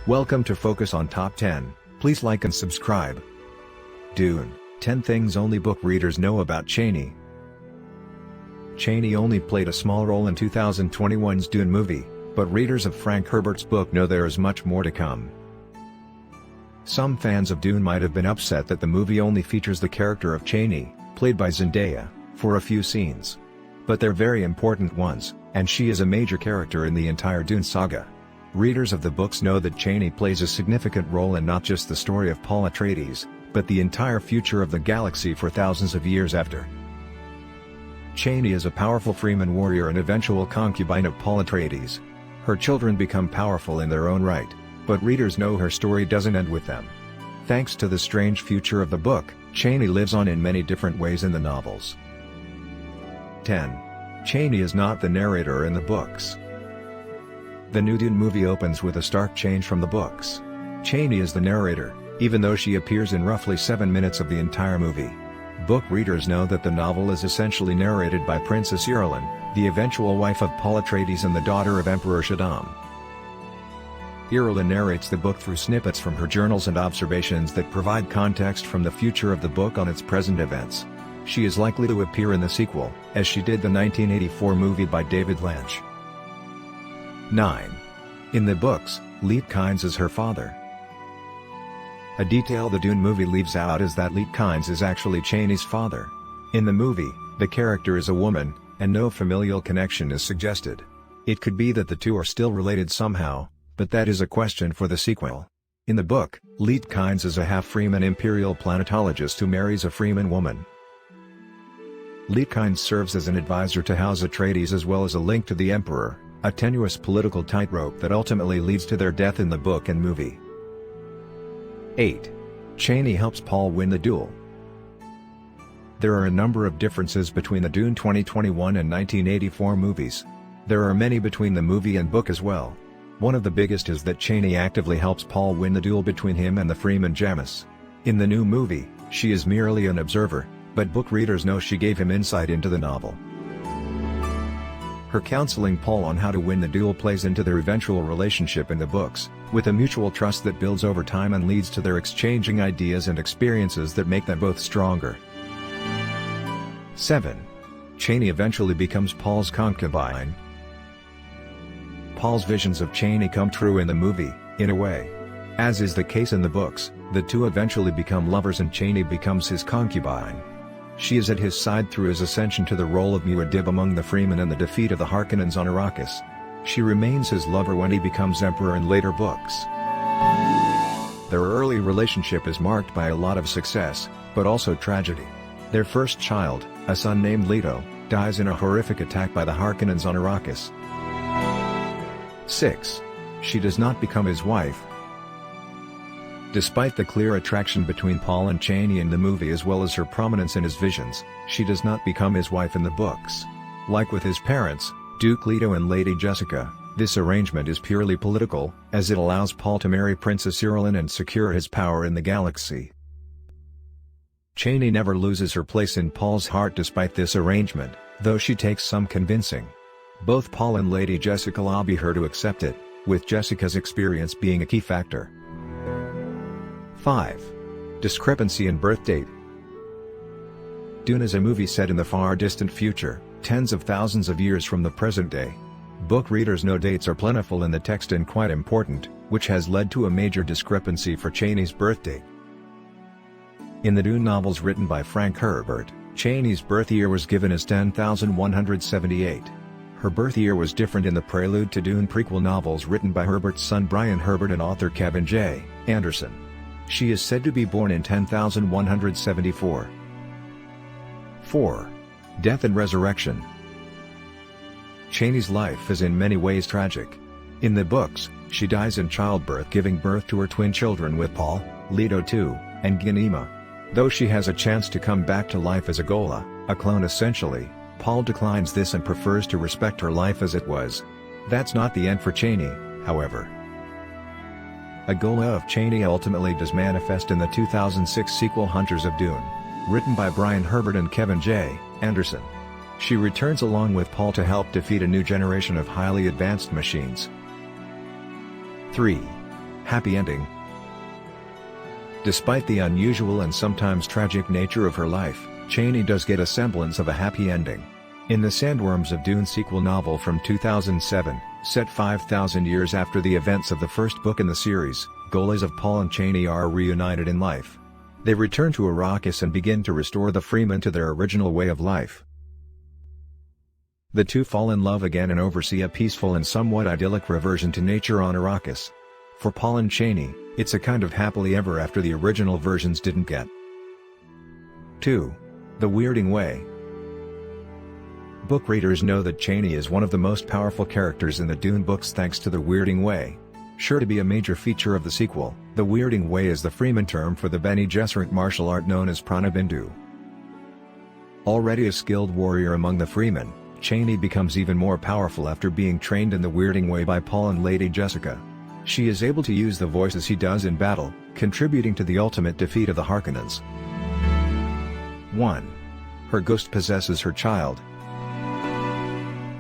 Welcome to Focus on Top 10, please like and subscribe. Dune, 10 Things Only Book Readers Know About Chani. Chani only played a small role in 2021's Dune movie, but readers of Frank Herbert's book know there is much more to come. Some fans of Dune might have been upset that the movie only features the character of Chani, played by Zendaya, for a few scenes. But they're very important ones, and she is a major character in the entire Dune saga. Readers of the books know that Chani plays a significant role in not just the story of Paul Atreides, but the entire future of the galaxy for thousands of years after. Chani is a powerful Fremen warrior and eventual concubine of Paul Atreides. Her children become powerful in their own right, but readers know her story doesn't end with them. Thanks to the strange future of the book, Chani lives on in many different ways in the novels. 10. Chani is not the narrator in the books. The new Dune movie opens with a stark change from the books. Chani is the narrator, even though she appears in roughly 7 minutes of the entire movie. Book readers know that the novel is essentially narrated by Princess Irulan, the eventual wife of Paul Atreides and the daughter of Emperor Shaddam. Irulan narrates the book through snippets from her journals and observations that provide context from the future of the book on its present events. She is likely to appear in the sequel, as she did the 1984 movie by David Lynch. 9. In the books, Liet Kynes is her father. A detail the Dune movie leaves out is that Liet Kynes is actually Chani's father. In the movie, the character is a woman, and no familial connection is suggested. It could be that the two are still related somehow, but that is a question for the sequel. In the book, Liet Kynes is a half-Fremen imperial planetologist who marries a Fremen woman. Liet Kynes serves as an advisor to House Atreides as well as a link to the Emperor, a tenuous political tightrope that ultimately leads to their death in the book and movie. 8. Chani helps Paul win the duel. There are a number of differences between the Dune 2021 and 1984 movies. There are many between the movie and book as well. One of the biggest is that Chani actively helps Paul win the duel between him and the Fremen Jamis. In the new movie, she is merely an observer, but book readers know she gave him insight into the novel. Her counseling Paul on how to win the duel plays into their eventual relationship in the books, with a mutual trust that builds over time and leads to their exchanging ideas and experiences that make them both stronger. 7. Chani eventually becomes Paul's concubine. Paul's visions of Chani come true in the movie, in a way. As is the case in the books, the two eventually become lovers and Chani becomes his concubine. She is at his side through his ascension to the role of Muad'Dib among the Fremen and the defeat of the Harkonnens on Arrakis. She remains his lover when he becomes emperor in later books. Their early relationship is marked by a lot of success, but also tragedy. Their first child, a son named Leto, dies in a horrific attack by the Harkonnens on Arrakis. 6. She does not become his wife. Despite the clear attraction between Paul and Chani in the movie as well as her prominence in his visions, she does not become his wife in the books. Like with his parents, Duke Leto and Lady Jessica, this arrangement is purely political, as it allows Paul to marry Princess Irulan and secure his power in the galaxy. Chani never loses her place in Paul's heart despite this arrangement, though she takes some convincing. Both Paul and Lady Jessica lobby her to accept it, with Jessica's experience being a key factor. 5. Discrepancy in birth date. Dune is a movie set in the far distant future, tens of thousands of years from the present day. Book readers know dates are plentiful in the text and quite important, which has led to a major discrepancy for Chani's birth date. In the Dune novels written by Frank Herbert, Chani's birth year was given as 10,178. Her birth year was different in the Prelude to Dune prequel novels written by Herbert's son Brian Herbert and author Kevin J. Anderson. She is said to be born in 10,174. 4. Death and Resurrection. Chani's life is in many ways tragic. In the books, she dies in childbirth giving birth to her twin children with Paul, Leto II, and Ghanima. Though she has a chance to come back to life as a Ghola, a clone essentially, Paul declines this and prefers to respect her life as it was. That's not the end for Chani, however. A Ghola of Chani ultimately does manifest in the 2006 sequel Hunters of Dune, written by Brian Herbert and Kevin J. Anderson. She returns along with Paul to help defeat a new generation of highly advanced machines. 3. Happy ending. Despite the unusual and sometimes tragic nature of her life, Chani does get a semblance of a happy ending. In the Sandworms of Dune sequel novel from 2007, set 5,000 years after the events of the first book in the series, Golas of Paul and Chani are reunited in life. They return to Arrakis and begin to restore the Fremen to their original way of life. The two fall in love again and oversee a peaceful and somewhat idyllic reversion to nature on Arrakis. For Paul and Chani, it's a kind of happily ever after the original versions didn't get. 2. The Weirding Way. Book readers know that Chani is one of the most powerful characters in the Dune books thanks to the Weirding Way. Sure to be a major feature of the sequel, the Weirding Way is the Fremen term for the Bene Gesserit martial art known as Prana Bindu. Already a skilled warrior among the Fremen, Chani becomes even more powerful after being trained in the Weirding Way by Paul and Lady Jessica. She is able to use the voice as he does in battle, contributing to the ultimate defeat of the Harkonnens. 1. Her ghost possesses her child.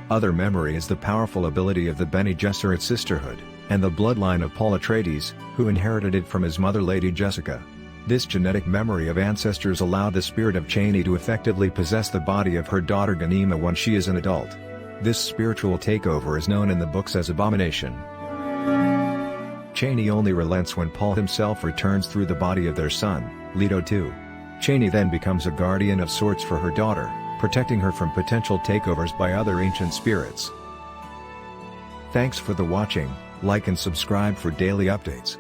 Other memory is the powerful ability of the Bene Gesserit sisterhood, and the bloodline of Paul Atreides, who inherited it from his mother Lady Jessica. This genetic memory of ancestors allowed the spirit of Chani to effectively possess the body of her daughter Ghanima when she is an adult. This spiritual takeover is known in the books as abomination. Chani only relents when Paul himself returns through the body of their son, Leto II. Chani then becomes a guardian of sorts for her daughter, protecting her from potential takeovers by other ancient spirits. Thanks for the watching, like and subscribe for daily updates.